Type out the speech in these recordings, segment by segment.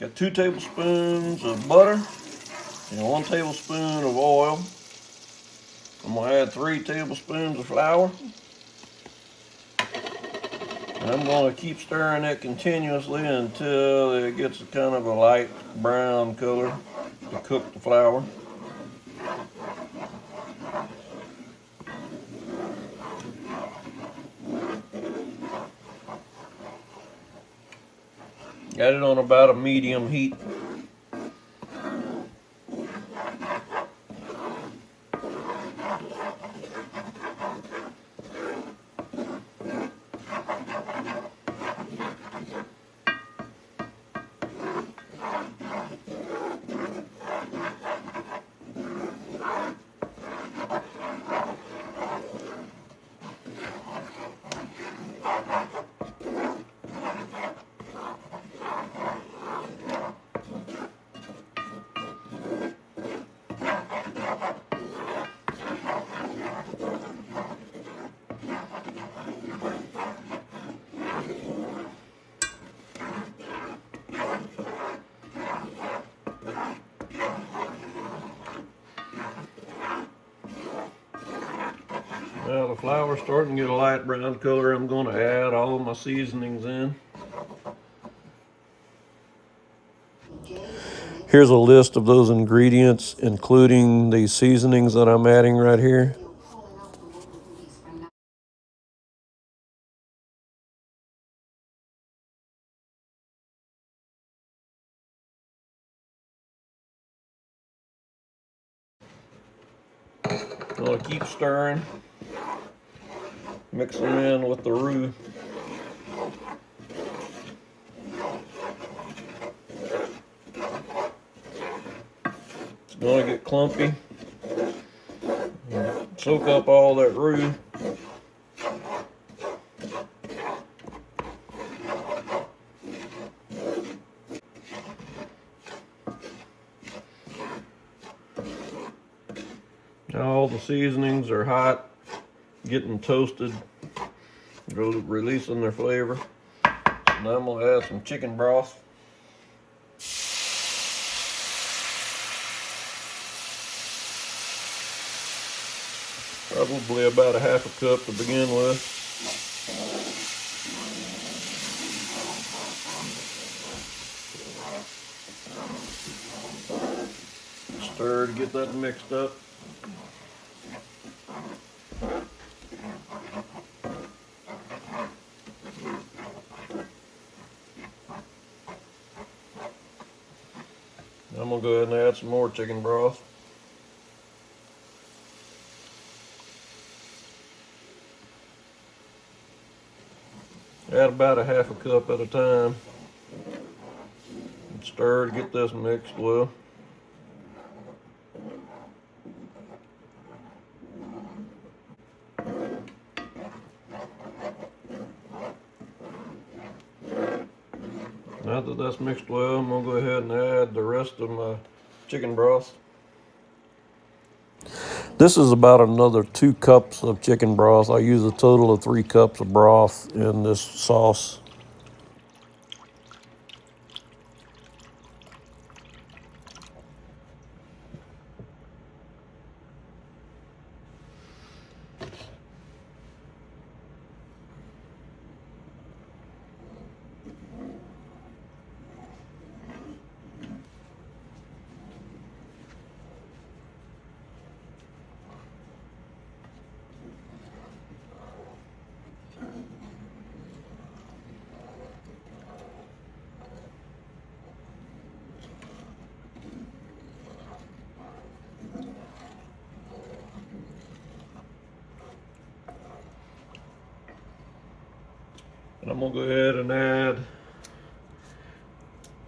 Got 2 tablespoons of butter and 1 tablespoon of oil. I'm gonna add 3 tablespoons of flour. And I'm gonna keep stirring it continuously until it gets kind of a light brown color to cook the flour. Got it on about a medium heat. Now the flour's starting to get a light brown color. I'm going to add all of my seasonings in. Here's a list of those ingredients, including the seasonings that I'm adding right here. I'm going to keep stirring, mix them in with the roux. It's going to get clumpy. Soak up all that roux. Now all the seasonings are hot, getting toasted, releasing their flavor. Now I'm going to add some chicken broth. Probably about a half a cup to begin with. Stir to get that mixed up. I'm going to go ahead and add some more chicken broth. Add about a half a cup at a time. And stir to get this mixed well. Now that that's mixed well, I'm going to go ahead and add the rest of my chicken broth. This is about another 2 cups of chicken broth. I use a total of 3 cups of broth in this sauce. And I'm going to go ahead and add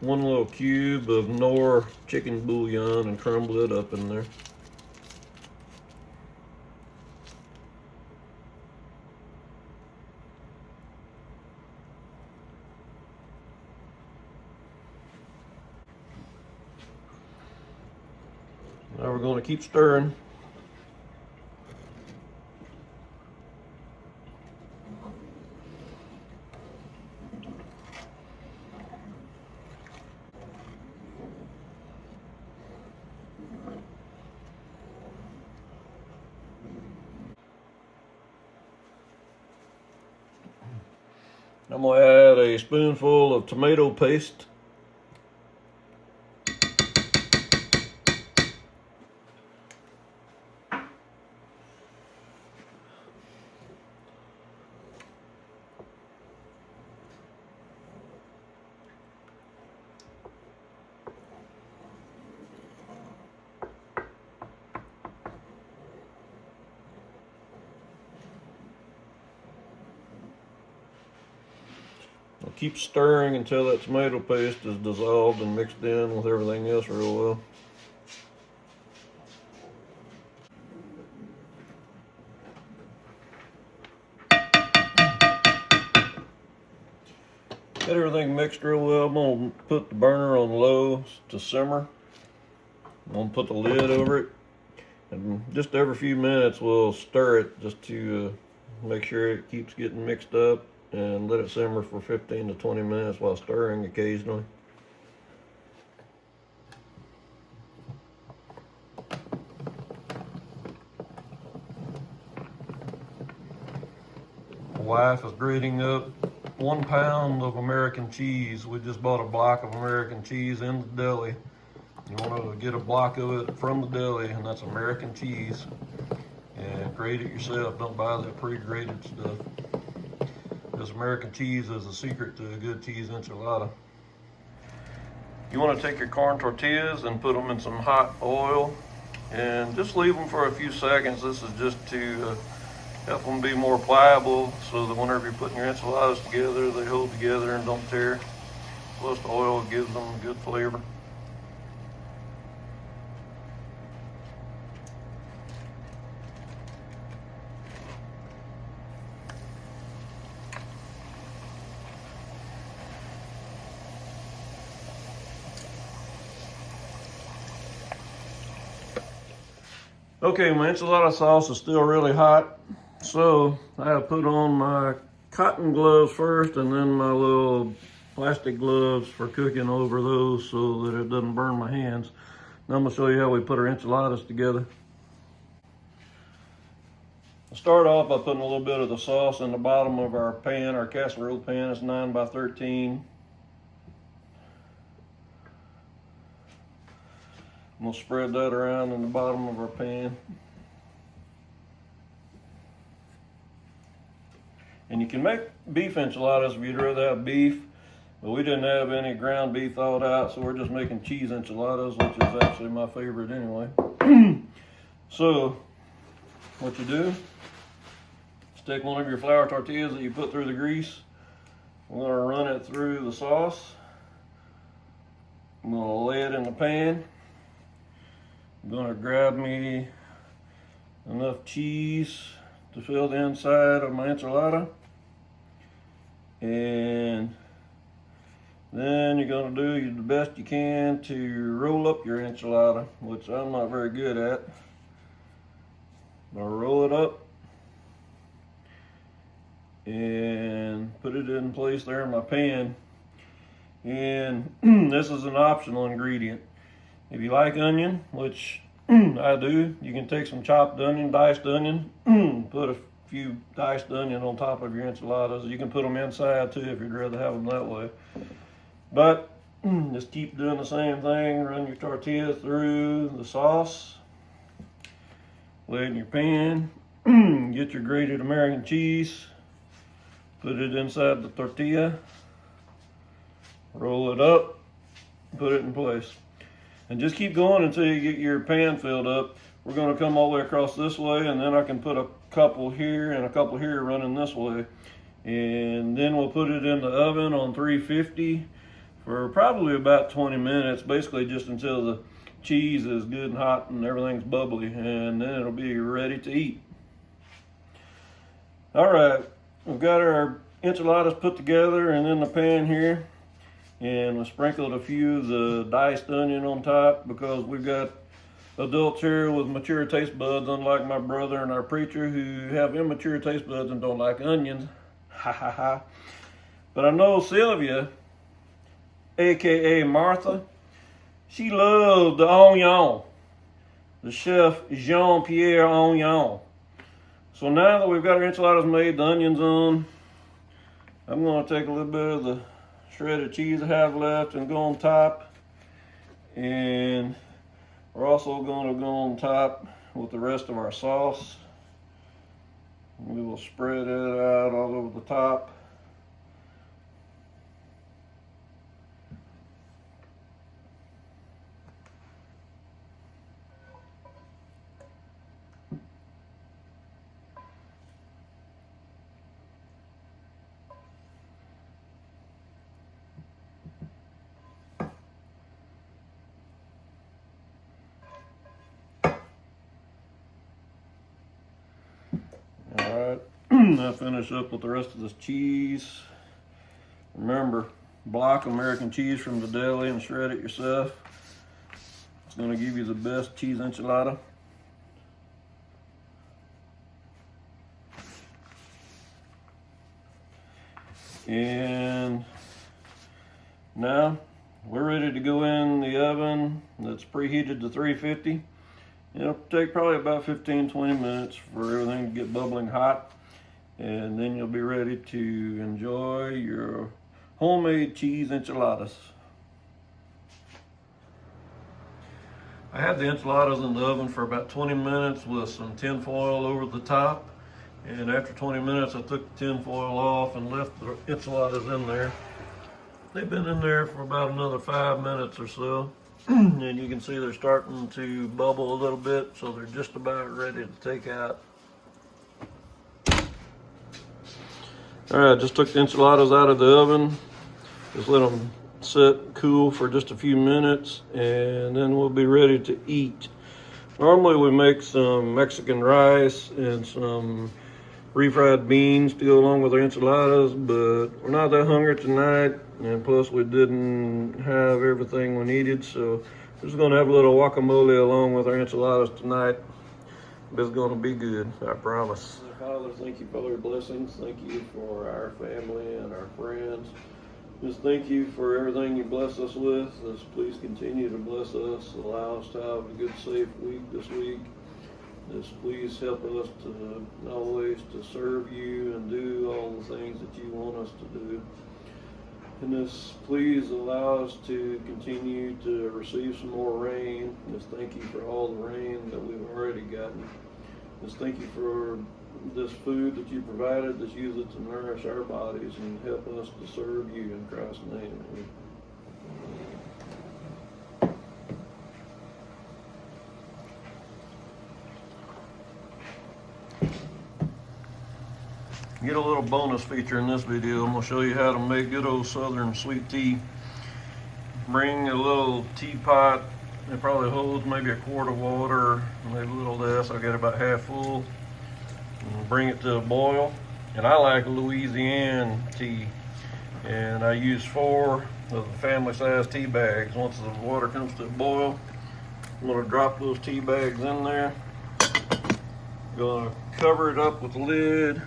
1 little cube of Knorr chicken bouillon and crumble it up in there. Now we're going to keep stirring. I'm going to add a spoonful of tomato paste. I'll keep stirring until that tomato paste is dissolved and mixed in with everything else real well. Get everything mixed real well. I'm going to put the burner on low to simmer. I'm going to put the lid over it. And just every few minutes we'll stir it just to make sure it keeps getting mixed up, and let it simmer for 15 to 20 minutes while stirring occasionally. My wife is grating up 1 pound of American cheese. We just bought a block of American cheese in the deli. You want to get a block of it from the deli, and that's American cheese. And grate it yourself. Don't buy that pre-grated stuff. This American cheese is the secret to a good cheese enchilada. You want to take your corn tortillas and put them in some hot oil and just leave them for a few seconds. This is just to help them be more pliable, so that whenever you're putting your enchiladas together, they hold together and don't tear. Plus the oil gives them a good flavor. Okay, my enchilada sauce is still really hot, so I have put on my cotton gloves first, and then my little plastic gloves for cooking over those so that it doesn't burn my hands. Now I'm going to show you how we put our enchiladas together. I'll start off by putting a little bit of the sauce in the bottom of our pan. Our casserole pan is 9 by 13. We'll spread that around in the bottom of our pan. And you can make beef enchiladas if you'd rather have beef, but we didn't have any ground beef thawed out, so we're just making cheese enchiladas, which is actually my favorite anyway. So, what you do is take one of your flour tortillas that you put through the grease. We're going to run it through the sauce. I'm going to lay it in the pan. I'm going to grab me enough cheese to fill the inside of my enchilada. And then you're going to do the best you can to roll up your enchilada, which I'm not very good at. I'll roll it up and put it in place there in my pan. And this is an optional ingredient. If you like onion, which I do, you can take some chopped onion, diced onion, put a few diced onion on top of your enchiladas. You can put them inside too if you'd rather have them that way. But just keep doing the same thing. Run your tortilla through the sauce, lay it in your pan, get your grated American cheese, put it inside the tortilla, roll it up, put it in place. And just keep going until you get your pan filled up. We're going to come all the way across this way, and then I can put a couple here and a couple here running this way. And then we'll put it in the oven on 350 for probably about 20 minutes, basically just until the cheese is good and hot and everything's bubbly, and then it'll be ready to eat. All right, we've got our enchiladas put together and in the pan here. And I sprinkled a few of the diced onion on top because we've got adults here with mature taste buds, unlike my brother and our preacher who have immature taste buds and don't like onions. Ha ha ha. But I know Sylvia, aka Martha, she loves the onion, the chef Jean-Pierre onion. So now that we've got our enchiladas made, the onions on, I'm going to take a little bit of the shredded cheese I have left and go on top. And we're also going to go on top with the rest of our sauce. We will spread it out all over the top. Alright, now finish up with the rest of this cheese. Remember, block American cheese from the deli and shred it yourself. It's going to give you the best cheese enchilada. And now we're ready to go in the oven that's preheated to 350. It'll take probably about 15-20 minutes for everything to get bubbling hot, and then you'll be ready to enjoy your homemade cheese enchiladas. I had the enchiladas in the oven for about 20 minutes with some tin foil over the top, and after 20 minutes I took the tin foil off and left the enchiladas in there. They've been in there for about another 5 minutes or so. And you can see they're starting to bubble a little bit, so they're just about ready to take out. All right, just took the enchiladas out of the oven. Just let them sit cool for just a few minutes, and then we'll be ready to eat. Normally we make some Mexican rice and some refried beans to go along with our enchiladas, but we're not that hungry tonight, and plus we didn't have everything we needed, so we're just gonna have a little guacamole along with our enchiladas tonight. It's gonna be good, I promise. Father, thank you for all your blessings. Thank you for our family and our friends. Just thank you for everything you bless us with. Just please continue to bless us. Allow us to have a good, safe week this week. Just please help us to always to serve you and do all the things that you want us to do. And just please allow us to continue to receive some more rain. Just thank you for all the rain that we've already gotten. Just thank you for this food that you provided. Just use it to nourish our bodies and help us to serve you in Christ's name. Get a little bonus feature in this video. I'm going to show you how to make good old southern sweet tea. Bring a little teapot. It probably holds maybe a quart of water, maybe a little less. I got about half full. And bring it to a boil. And I like Louisiana tea. And I use 4 of the family size tea bags. Once the water comes to a boil, I'm going to drop those tea bags in there. I'm going to cover it up with a lid.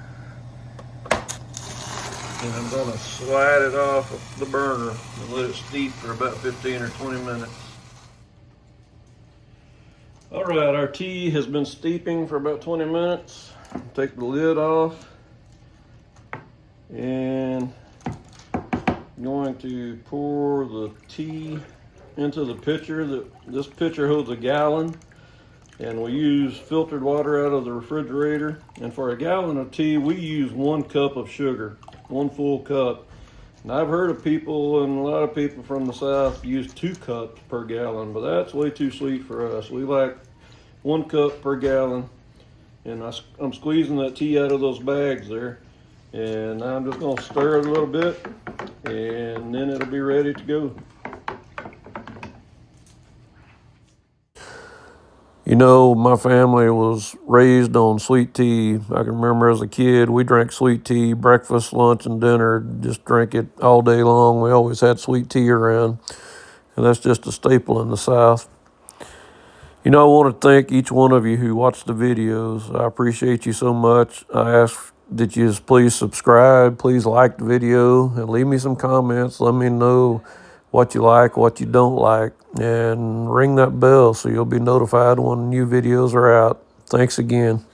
And I'm going to slide it off of the burner and let it steep for about 15 or 20 minutes. All right, our tea has been steeping for about 20 minutes. Take the lid off, and I'm going to pour the tea into the pitcher. This pitcher holds a gallon, and we use filtered water out of the refrigerator. And for a gallon of tea, we use 1 cup of sugar, 1 full cup. And I've heard of people, and a lot of people from the South use 2 cups per gallon, but that's way too sweet for us. We like 1 cup per gallon. And I'm squeezing that tea out of those bags there. And I'm just gonna stir it a little bit, and then it'll be ready to go. You know, my family was raised on sweet tea. I can remember as a kid, we drank sweet tea, breakfast, lunch, and dinner, just drank it all day long. We always had sweet tea around, and that's just a staple in the South. You know, I want to thank each one of you who watched the videos. I appreciate you so much. I ask that you just please subscribe, please like the video, and leave me some comments. Let me know what you like, what you don't like, and ring that bell so you'll be notified when new videos are out. Thanks again.